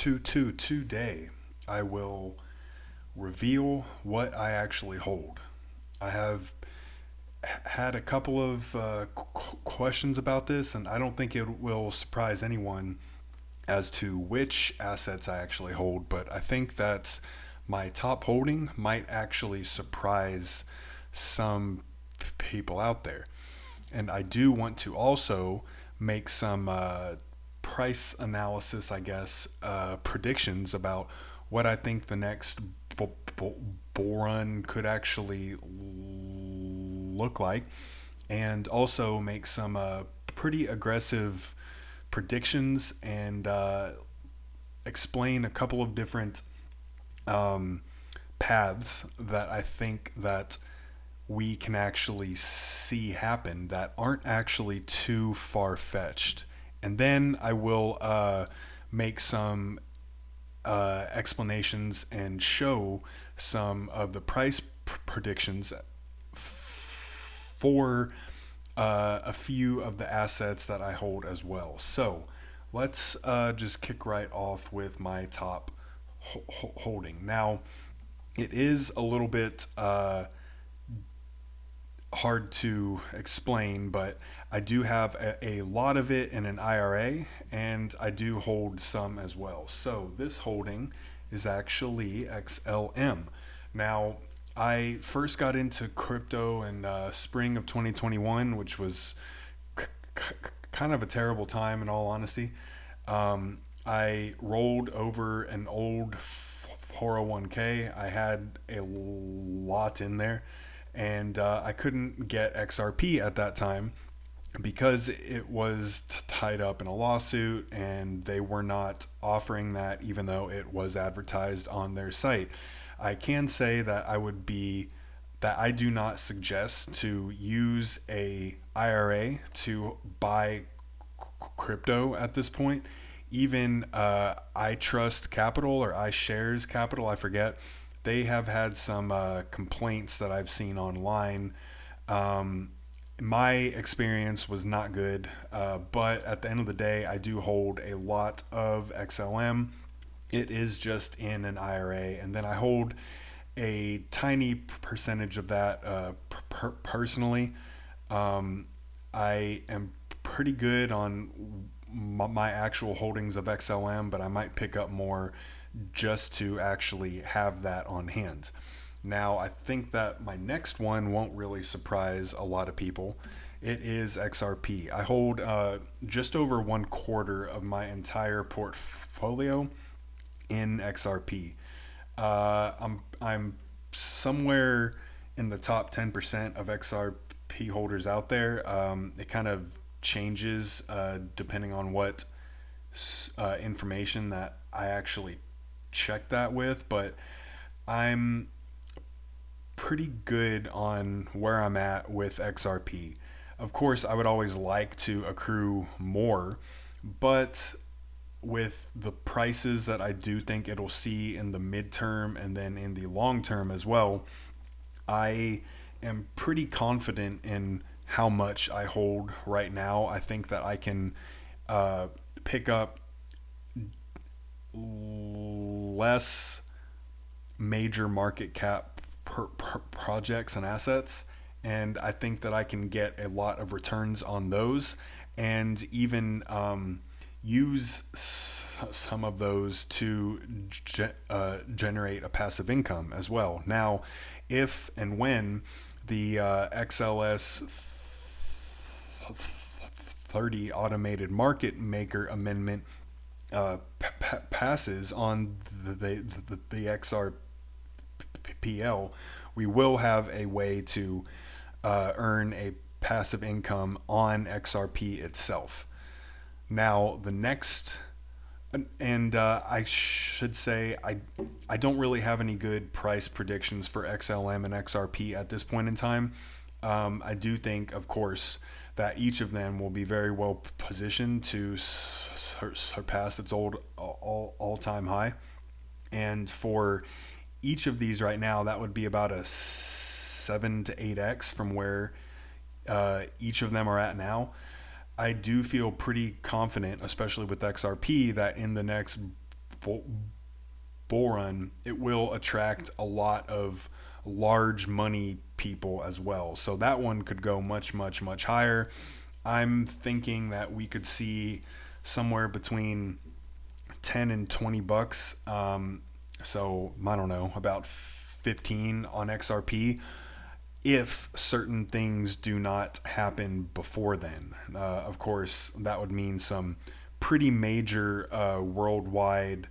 Today, I will reveal what I actually hold. I have had a couple of questions about this, and I don't think it will surprise anyone as to which assets I actually hold, but I think that my top holding might actually surprise some people out there. And I do want to also make some price analysis, I guess, predictions about what I think the next bull run could actually look like, and also make some pretty aggressive predictions and explain a couple of different um, paths that I think that we can actually see happen that aren't actually too far fetched. And then I will make some explanations and show some of the price predictions for a few of the assets that I hold as well. So let's just kick right off with my top holding. Now, it is a little bit hard to explain, but I do have a lot of it in an IRA, and I do hold some as well. So this holding is actually XLM. Now, I first got into crypto in spring of 2021, which was kind of a terrible time in all honesty. I rolled over an old 401k. I had a lot in there, and I couldn't get XRP at that time because it was tied up in a lawsuit, and they were not offering that even though it was advertised on their site. I can say that I do not suggest to use a IRA to buy crypto at this point. Even I Trust Capital or iShares Capital, I forget, they have had some complaints that I've seen online. My experience was not good, but at the end of the day, I do hold a lot of XLM. It is just in an IRA, and then I hold a tiny percentage of that personally. I am pretty good on my actual holdings of XLM, but I might pick up more just to actually have that on hand. Now, I think that my next one won't really surprise a lot of people. It is XRP. I hold just over 1/4 of my entire portfolio in XRP. I'm somewhere in the top 10% of XRP holders out there. It kind of changes depending on what information that I actually check that with, but I'm pretty good on where I'm at with XRP. Of course, I would always like to accrue more, but with the prices that I do think it'll see in the midterm and then in the long term as well, I am pretty confident in how much I hold right now. I think that I can pick up less major market cap projects and assets, and I think that I can get a lot of returns on those, and even use some of those to generate a passive income as well. Now, if and when the XLS 30 automated market maker amendment passes on the XRPL, we will have a way to earn a passive income on XRP itself. Now, the next, and I should say, I don't really have any good price predictions for XLM and XRP at this point in time. I do think, of course, that each of them will be very well positioned to surpass its all-time high. And for each of these right now, that would be about a 7 to 8x from where each of them are at now. I do feel pretty confident, especially with XRP, that in the next bull run, it will attract a lot of large money people as well. So that one could go much, much, much higher. I'm thinking that we could see somewhere between 10 and 20 bucks. So I don't know, about 15 on XRP if certain things do not happen before then. Of course, that would mean some pretty major worldwide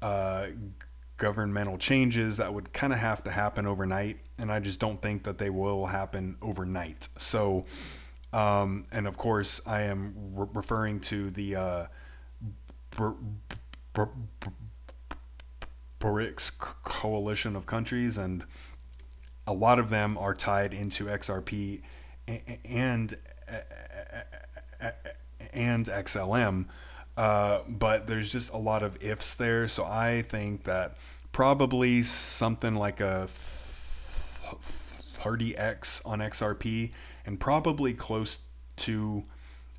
uh, governmental changes that would kind of have to happen overnight, and I just don't think that they will happen overnight. So, and of course, I am referring to the BRICS coalition of countries, and a lot of them are tied into XRP and and XLM, but there's just a lot of ifs there. So I think that probably something like a 30x on XRP, and probably close to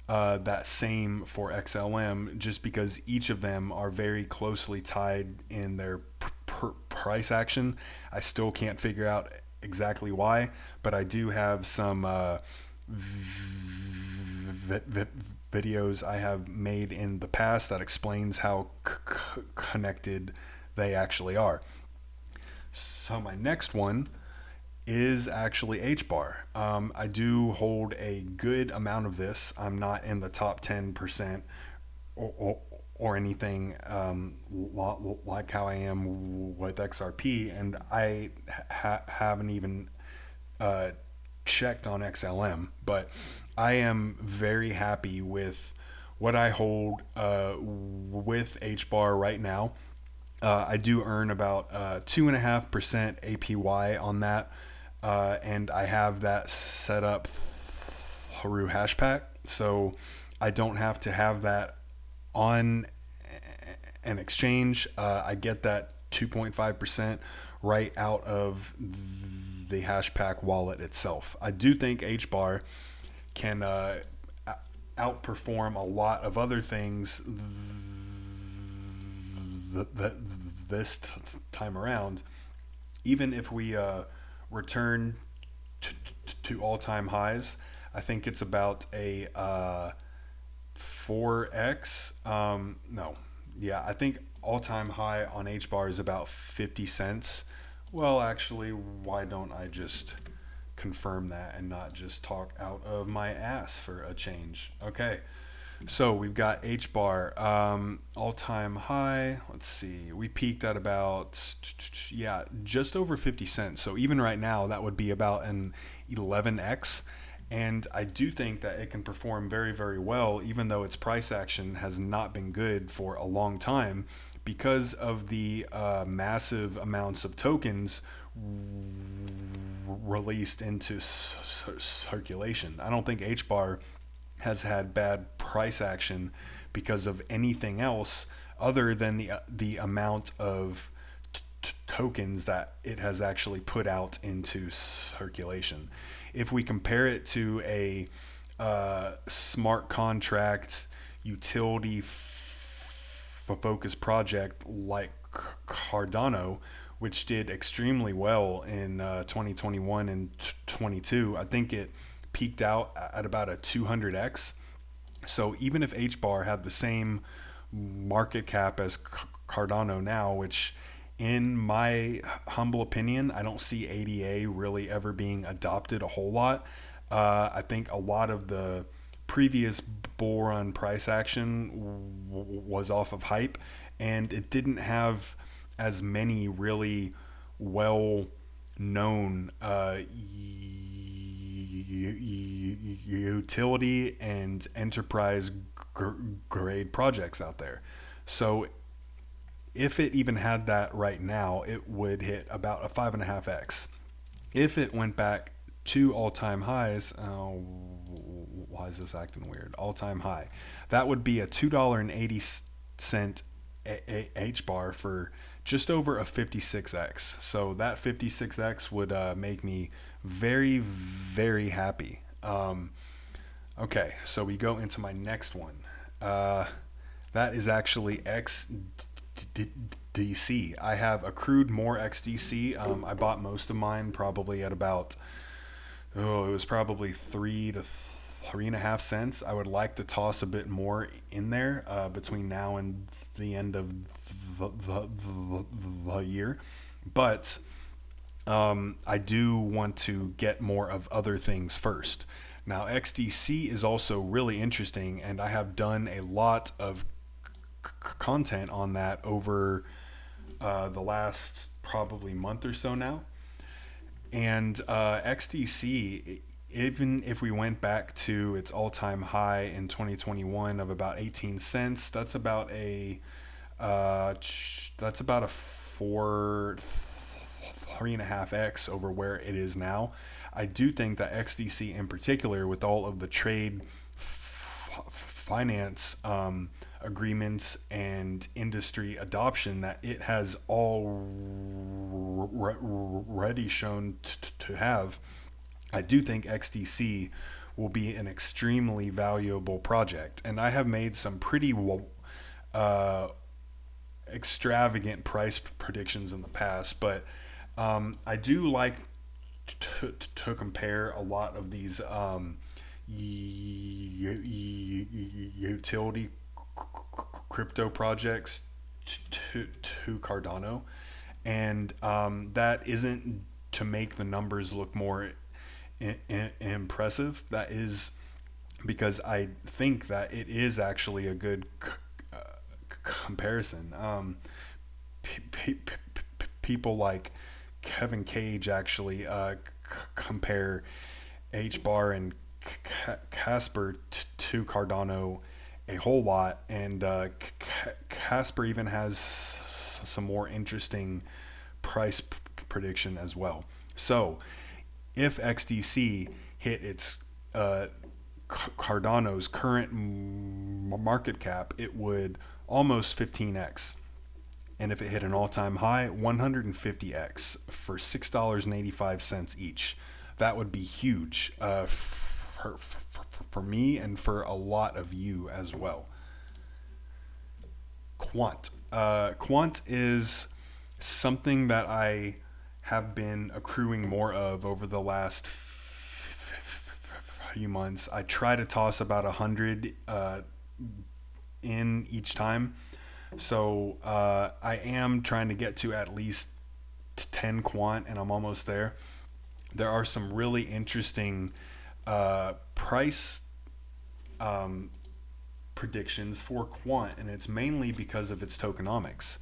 that same for XLM, just because each of them are very closely tied in their price action. I still can't figure out exactly why, but I do have some videos I have made in the past that explains how connected they actually are. So my next one is actually HBAR. I do hold a good amount of this. I'm not in the top 10% or anything like how I am with XRP, and I haven't even checked on XLM, but I am very happy with what I hold with HBAR right now. I do earn about 2.5% APY on that, and I have that set up through Hashpack, so I don't have to have that on an exchange. I get that 2.5% right out of the Hashpack wallet itself. I do think HBAR can outperform a lot of other things this time around. Even if we return to all-time highs, I think it's about a 4x. No, yeah, I think all-time high on HBAR is about 50 cents. Well, actually, why don't I just confirm that and not just talk out of my ass for a change? Okay, so we've got HBAR all-time high. Let's see, we peaked at about, yeah, just over 50 cents. So even right now, that would be about an 11x. And I do think that it can perform very, very well, even though its price action has not been good for a long time, because of the massive amounts of tokens released into circulation. I don't think HBAR has had bad price action because of anything else other than the amount of tokens that it has actually put out into circulation. If we compare it to a smart contract utility focused project like Cardano, which did extremely well in 2021 and 22, I think it peaked out at about a 200x. So even if HBAR had the same market cap as Cardano now, which in my humble opinion, I don't see ADA really ever being adopted a whole lot. I think a lot of the previous bull run price action was off of hype, and it didn't have as many really well known utility and enterprise grade projects out there. So if it even had that right now, it would hit about a 5.5x. If it went back to all-time highs, why is this acting weird? All-time high. That would be a $2.80 HBAR for just over a 56x. So that 56x would make me very, very happy. Okay, so we go into my next one. That is actually DC. I have accrued more XDC. I bought most of mine probably at about, it was probably 3 to 3.5 cents. I would like to toss a bit more in there between now and the end of the year. But I do want to get more of other things first. Now, XDC is also really interesting, and I have done a lot of content on that over the last probably month or so now. And XDC, even if we went back to its all-time high in 2021 of about 18 cents, that's about a four, 3.5x over where it is now. I do think that XDC in particular, with all of the trade finance agreements and industry adoption that it has already shown to have, I do think XDC will be an extremely valuable project. And I have made some pretty extravagant price predictions in the past, but I do like to compare a lot of these utility crypto projects to Cardano, and that isn't to make the numbers look more impressive. That is because I think that it is actually a good comparison. People like Kevin Cage actually compare HBAR and Casper to Cardano a whole lot, and Casper even has some more interesting price prediction as well. So if XDC hit its Cardano's current market cap, it would almost 15x. And if it hit an all-time high, 150x for $6.85 each. That would be huge for me and for a lot of you as well. Quant. Quant is something that I have been accruing more of over the last few months. I try to toss about 100 in each time. So I am trying to get to at least 10 quant, and I'm almost there. There are some really interesting price predictions for quant, and it's mainly because of its tokenomics.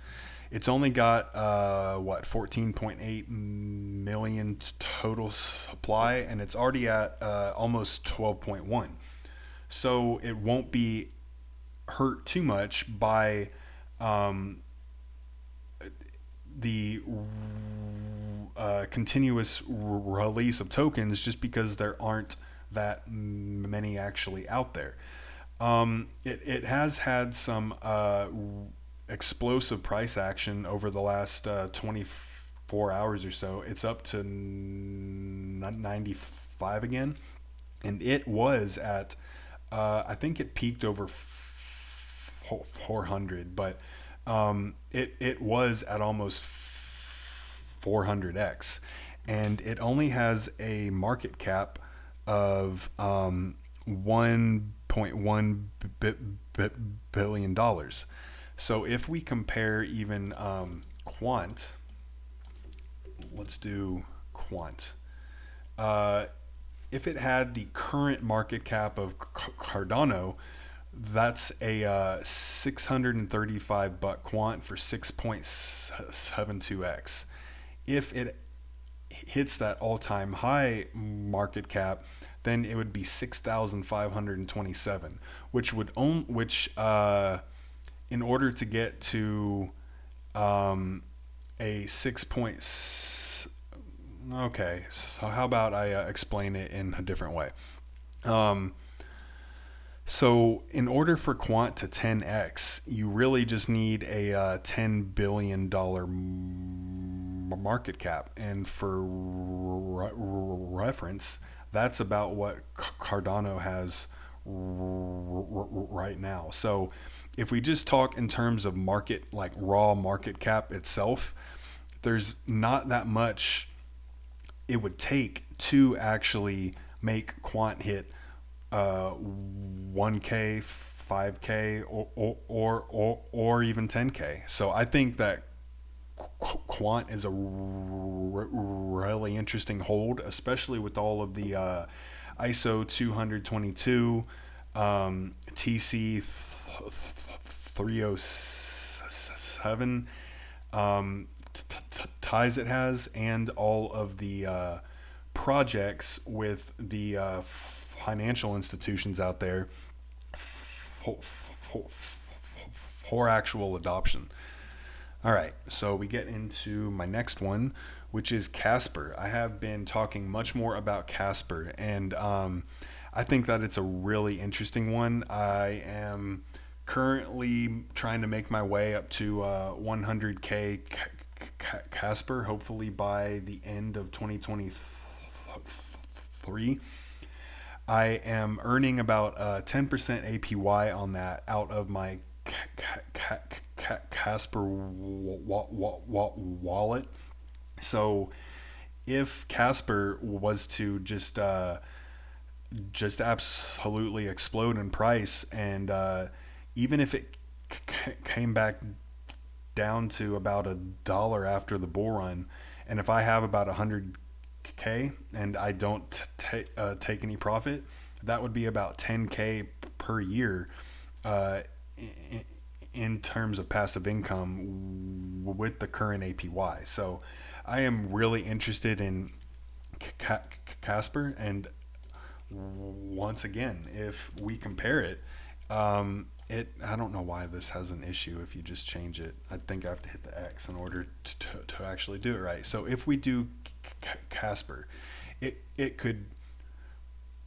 It's only got 14.8 million total supply, and it's already at almost 12.1. So it won't be hurt too much by the continuous release of tokens, just because there aren't that many actually out there. It has had some explosive price action over the last 24 hours or so. It's up to 95 again, and it was at I think it peaked over 400, but it was at almost 400x, and it only has a market cap of $1.1 billion. So if we compare even Quant, let's do Quant. If it had the current market cap of Cardano, that's a 635 buck quant for 6.72x. If it hits that all-time high market cap, then it would be 6,527, which would in order to get to a 6. Okay, so how about I explain it in a different way? So in order for Quant to 10x, you really just need a $10 billion market cap. And for reference, that's about what Cardano has right now. So if we just talk in terms of market, like raw market cap itself, there's not that much it would take to actually make Quant hit 1K, 5K, or even 10K. So I think that Quant is a really interesting hold, especially with all of the ISO 222, TC 307 ties it has, and all of the projects with the financial institutions out there for actual adoption. All right, so we get into my next one, which is Casper. I have been talking much more about Casper, and I think that it's a really interesting one. I am currently trying to make my way up to 100K Casper, hopefully by the end of 2023. I am earning about 10% APY on that out of my Casper wallet. So if Casper was to just absolutely explode in price, and even if it came back down to about $1 after the bull run, and if I have about 100K and I don't take any profit, that would be about 10K per year uh, in terms of passive income with the current APY. So I am really interested in Casper, and once again, if we compare it, I don't know why this has an issue if you just change it. I think I have to hit the X in order to actually do it right. So if we do Casper, it could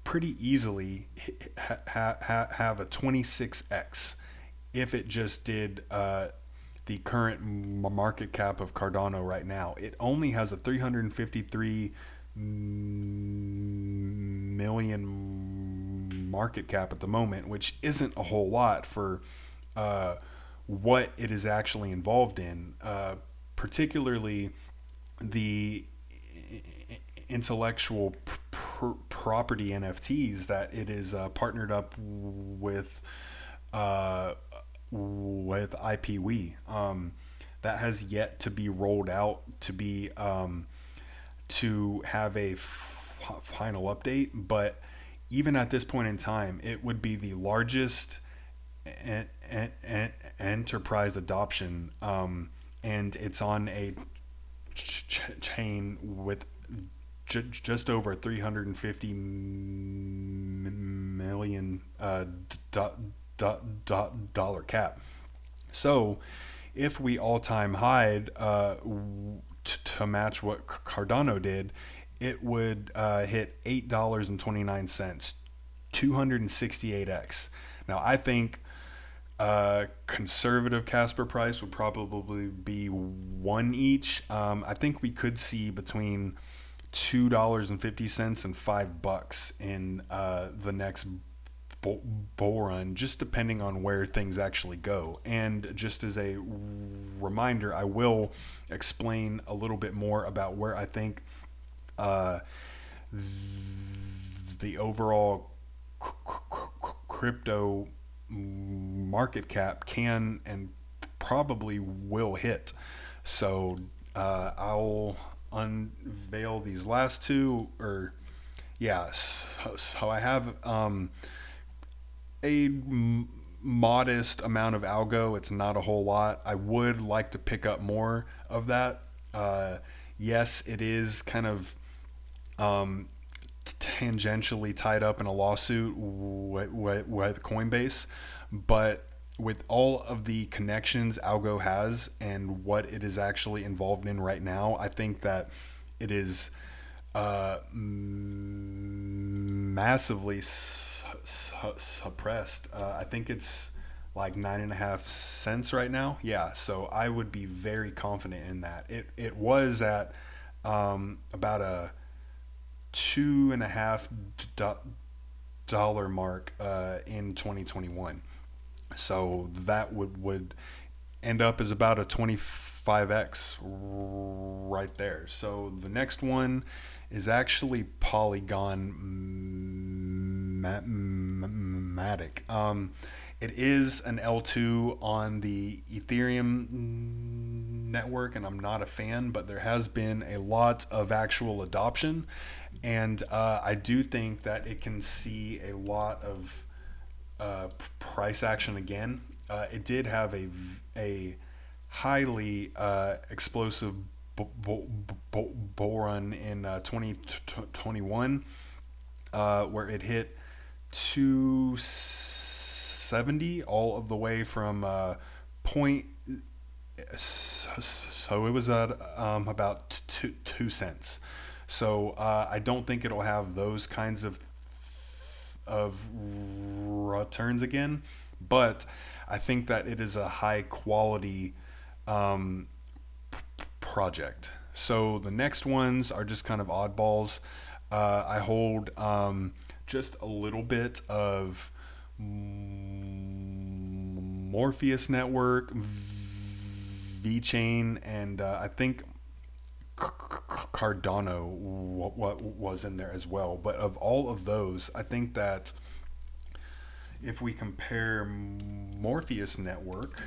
pretty easily have a 26x if it just did the current market cap of Cardano right now. It only has a 353 million market cap at the moment, which isn't a whole lot for what it is actually involved in, particularly the intellectual property NFTs that it is partnered up with IPWE. That has yet to be rolled out to have a final update, but even at this point in time, it would be the largest enterprise adoption, and it's on a chain with just over 350 million dollar cap. So if we all-time high to match what Cardano did, it would hit $8.29, 268x. Now I think conservative Casper price would probably be one each. I think we could see between $2.50 and $5 in the next bull run, just depending on where things actually go. And just as a reminder, I will explain a little bit more about where I think the overall crypto market cap can and probably will hit. So I'll unveil these last two, or yeah. So I have a modest amount of algo. It's not a whole lot. I would like to pick up more of that. Yes, it is kind of tangentially tied up in a lawsuit with Coinbase, but with all of the connections Algo has and what it is actually involved in right now, I think that it is massively suppressed. I think it's like 9.5 cents right now. Yeah, so I would be very confident in that. It was at about a $2.5 mark in 2021. So that would end up as about a 25x right there. So the next one is actually Polygon MATIC. It is an L2 on the Ethereum network, and I'm not a fan, but there has been a lot of actual adoption, and I do think that it can see a lot of price action again. It did have a highly explosive bull run in 2021, where it hit 270 all of the way from point. So it was at about 2 cents. So I don't think it'll have those kinds of returns again, but I think that it is a high quality project. So the next ones are just kind of oddballs. I hold just a little bit of Morpheus Network, VeChain, and I think Cardano was in there as well. But of all of those, I think that if we compare Morpheus Network,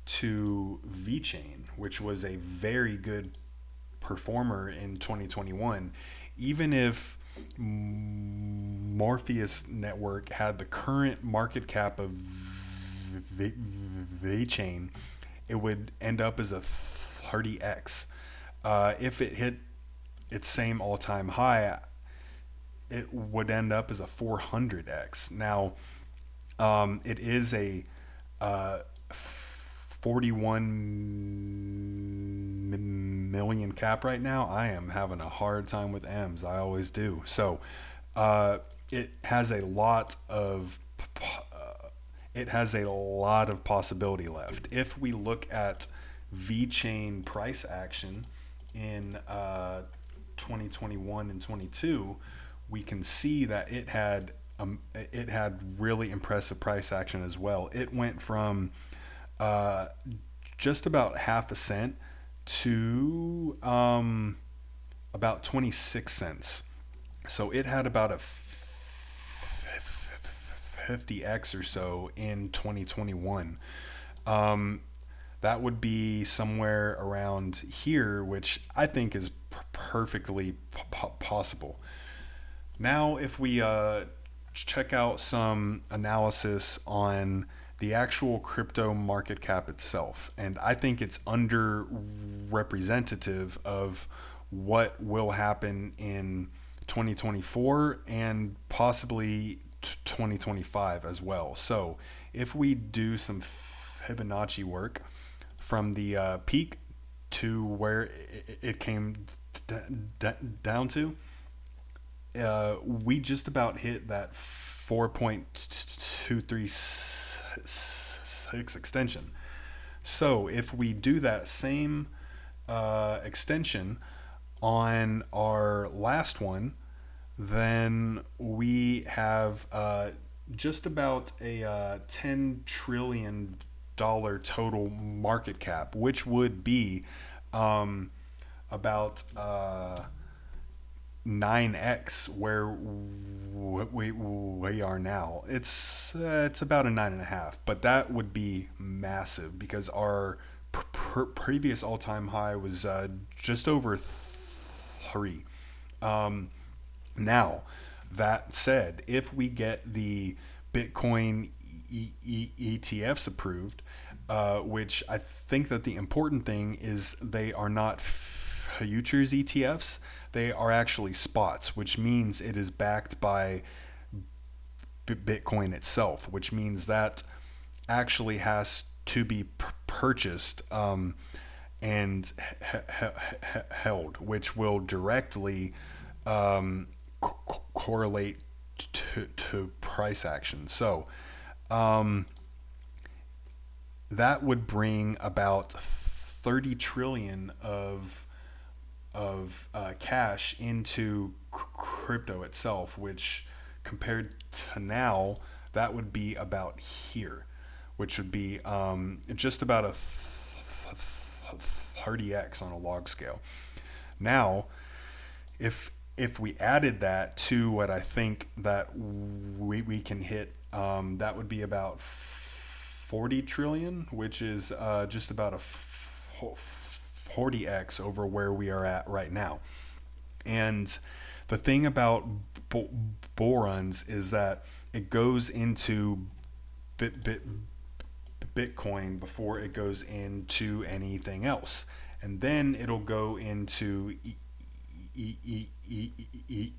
to VeChain, which was a very good performer in 2021, even if Morpheus Network had the current market cap of VeChain, it would end up as a 30x. If it hit its same all-time high, it would end up as a 400x. Now, it is a 41 million cap right now. I am having a hard time with M's. I always do. So it has a lot of possibility left. If we look at VeChain price action in 2021 and 22, we can see that it had really impressive price action as well. It went from just about half a cent to about 26 cents. So it had about a 50x or so in 2021. That would be somewhere around here, which I think is perfectly possible. Now, if we check out some analysis on the actual crypto market cap itself, and I think it's underrepresentative of what will happen in 2024 and possibly 2025 as well. So if we do some Fibonacci work from the peak to where it came down to, we just about hit that 4.236 extension. So if we do that same extension on our last one, then we have just about a $10 trillion total market cap, which would be about 9x where we are now. It's about a 9.5, but that would be massive because our previous all-time high was just over 3. Now, that said, if we get the Bitcoin ETFs approved, which I think that the important thing is they are not futures ETFs, they are actually spots, which means it is backed by Bitcoin itself, which means that actually has to be purchased and held, which will directly correlate to price action. So that would bring about 30 trillion of cash into crypto itself, which compared to now, that would be about here, which would be just about a 30x on a log scale. Now, if we added that to what I think that we can hit, that would be about 40 trillion, which is just about a 40x over where we are at right now. And the thing about borons is that it goes into Bitcoin before it goes into anything else. And then it'll go into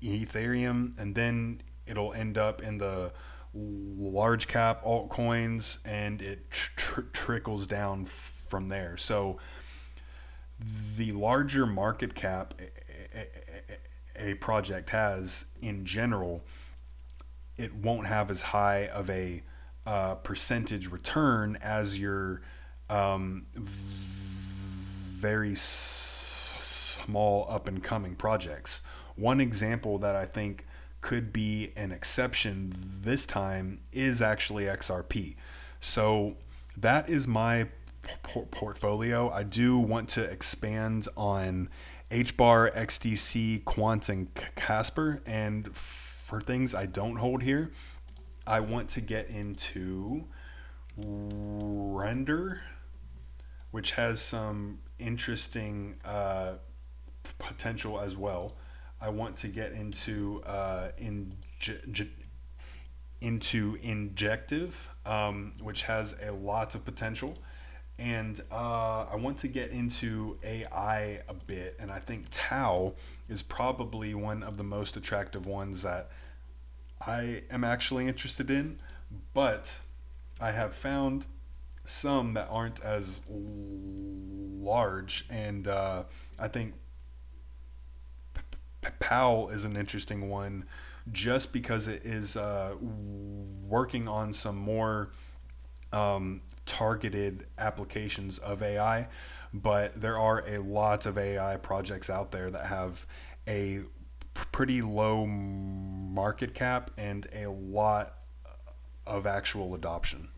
Ethereum, and then it'll end up in the large cap altcoins, and it trickles down from there. So the larger market cap a project has in general, it won't have as high of a percentage return as your very small up and coming projects. One example that I think could be an exception this time is actually XRP. So that is my portfolio. I do want to expand on HBAR, XDC, Quant, and Casper. And for things I don't hold here, I want to get into Render, which has some interesting potential as well. I want to get into Injective, which has a lot of potential. And I want to get into AI a bit, and I think Tau is probably one of the most attractive ones that I am actually interested in, but I have found some that aren't as large, and I think POW is an interesting one just because it is working on some more targeted applications of AI, but there are a lot of AI projects out there that have a pretty low market cap and a lot of actual adoption.